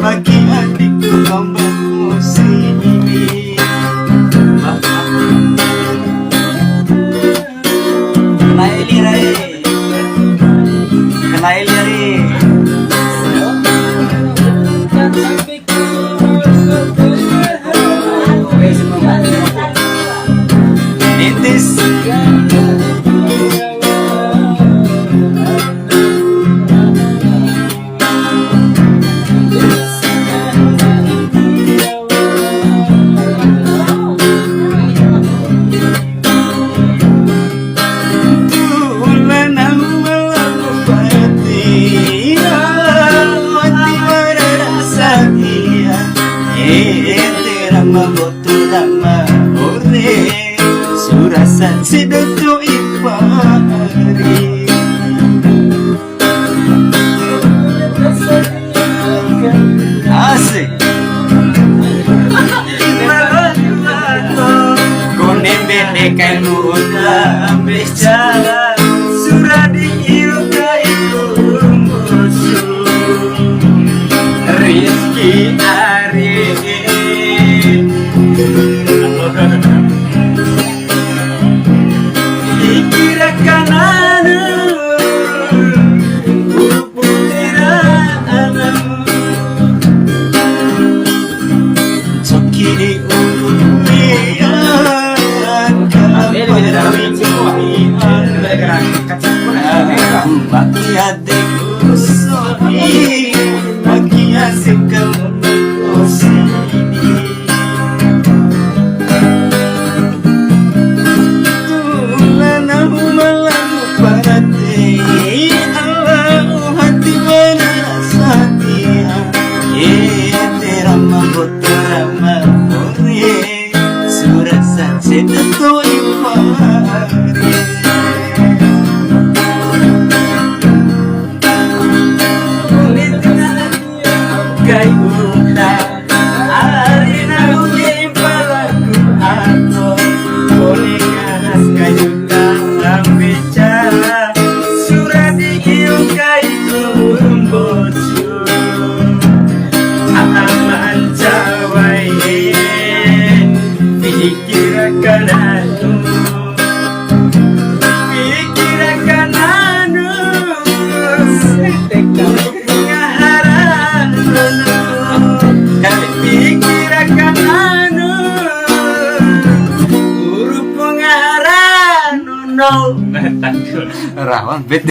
Bagi adikku membantu sini. Kenali rai, kenali rai. Nitis. Surasan sidato ipari asik kone bedekan ulah bicara suradi ilka itu musuh Rizky Ari bagi adikku sobi, bagi asik kamu sini. Tulana malam parati, Allah hati mana satia. Terama botorama ore, surasan sedato ipari. No, rawan bet.